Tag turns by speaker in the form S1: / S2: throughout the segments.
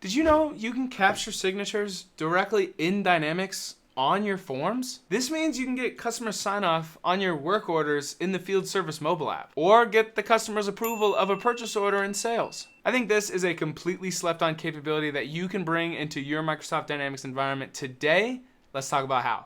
S1: Did you know you can capture signatures directly in Dynamics on your forms? This means you can get customer sign-off on your work orders in the field service mobile app, or get the customer's approval of a purchase order in sales. I think this is a completely slept-on capability that you can bring into your Microsoft Dynamics environment today. Let's talk about how.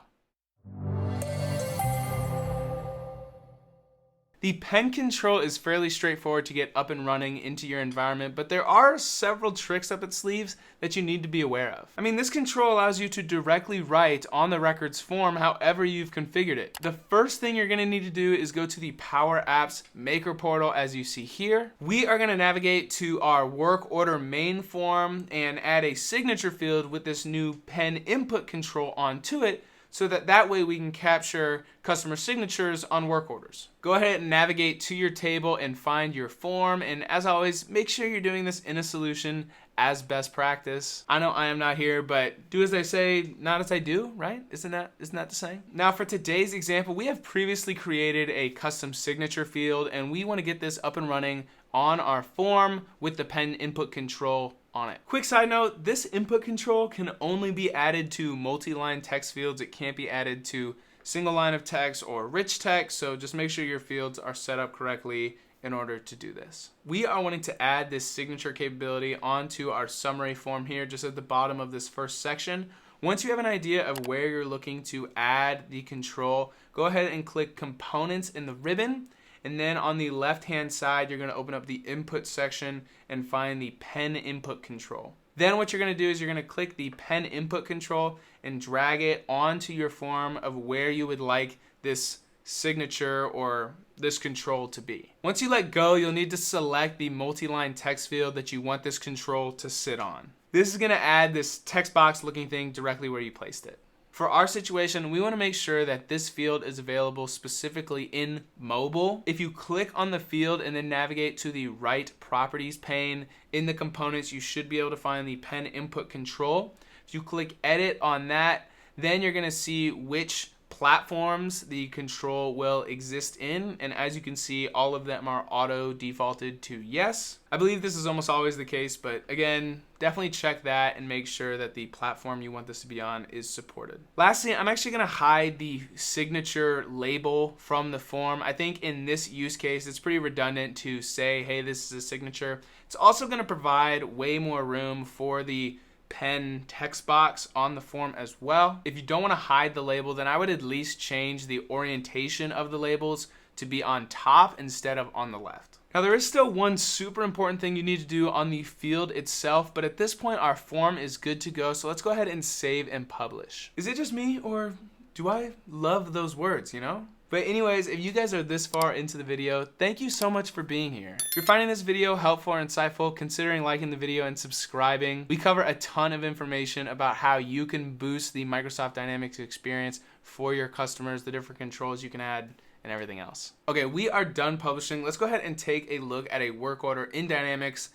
S1: The pen control is fairly straightforward to get up and running into your environment, but there are several tricks up its sleeves that you need to be aware of. I mean, this control allows you to directly write on the records form however you've configured it. The first thing you're gonna need to do is go to the Power Apps Maker portal as you see here. We are gonna navigate to our work order main form and add a signature field with this new pen input control onto it, so that way we can capture customer signatures on work orders. Go ahead and navigate to your table and find your form, and as always, make sure you're doing this in a solution as best practice. I know I am not here, but do as I say, not as I do, right? Isn't that the saying? Now for today's example, we have previously created a custom signature field, and we want to get this up and running on our form with the pen input control on it. Quick side note, this input control can only be added to multi-line text fields. It can't be added to single line of text or rich text, so just make sure your fields are set up correctly in order to do this. We are wanting to add this signature capability onto our summary form here, just at the bottom of this first section. Once you have an idea of where you're looking to add the control, go ahead and click Components in the ribbon. And then on the left-hand side, you're gonna open up the input section and find the pen input control. Then what you're gonna do is you're gonna click the pen input control and drag it onto your form of where you would like this signature or this control to be. Once you let go, you'll need to select the multi-line text field that you want this control to sit on. This is gonna add this text box looking thing directly where you placed it. For our situation, we want to make sure that this field is available specifically in mobile. If you click on the field and then navigate to the right properties pane, in the components, you should be able to find the pen input control. If you click edit on that, then you're going to see which platforms the control will exist in, and as you can see, all of them are auto defaulted to yes. I believe this is almost always the case, but again, definitely check that and make sure that the platform you want this to be on is supported. Lastly, I'm actually going to hide the signature label from the form. I think in this use case, it's pretty redundant to say, hey, this is a signature. It's also going to provide way more room for the pen text box on the form as well. If you don't want to hide the label, then I would at least change the orientation of the labels to be on top instead of on the left. Now there is still one super important thing you need to do on the field itself, but at this point our form is good to go, so let's go ahead and save and publish. Is it just me, or do I love those words, you know? But anyways, if you guys are this far into the video, thank you so much for being here. If you're finding this video helpful or insightful, considering liking the video and subscribing. We cover a ton of information about how you can boost the Microsoft Dynamics experience for your customers, the different controls you can add, and everything else. Okay, we are done publishing. Let's go ahead and take a look at a work order in Dynamics,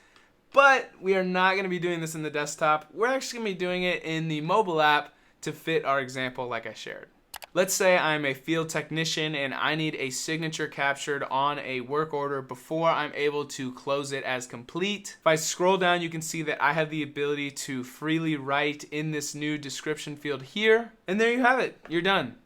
S1: but we are not gonna be doing this in the desktop. We're actually gonna be doing it in the mobile app to fit our example like I shared. Let's say I'm a field technician and I need a signature captured on a work order before I'm able to close it as complete. If I scroll down, you can see that I have the ability to freely write in this new description field here. And there you have it, you're done.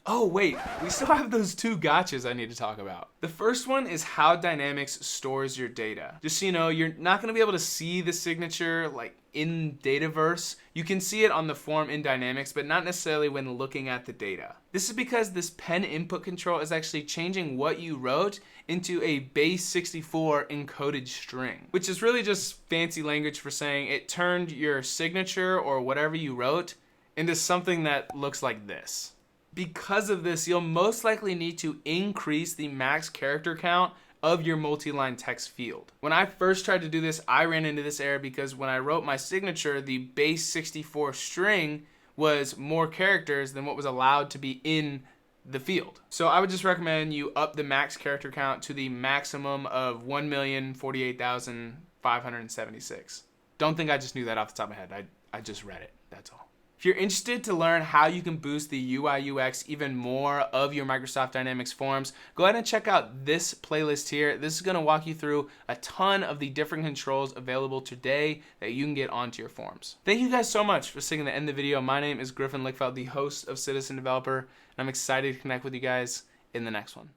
S1: Oh wait, we still have those two gotchas I need to talk about. The first one is how Dynamics stores your data. Just so you know, you're not gonna be able to see the signature like in Dataverse. You can see it on the form in Dynamics, but not necessarily when looking at the data. This is because this pen input control is actually changing what you wrote into a base 64 encoded string, which is really just fancy language for saying it turned your signature or whatever you wrote into something that looks like this. Because of this, you'll most likely need to increase the max character count of your multi-line text field. When I first tried to do this, I ran into this error because when I wrote my signature, the base 64 string was more characters than what was allowed to be in the field. So I would just recommend you up the max character count to the maximum of 1,048,576. Don't think I just knew that off the top of my head. I just read it, that's all. If If you're interested to learn how you can boost the UI UX even more of your Microsoft Dynamics forms, go ahead and check out this playlist here. This is going to walk you through a ton of the different controls available today that you can get onto your forms. Thank you guys so much for sticking to the end of the video. My name is Griffin Lickfeld, the host of Citizen Developer, and I'm excited to connect with you guys in the next one.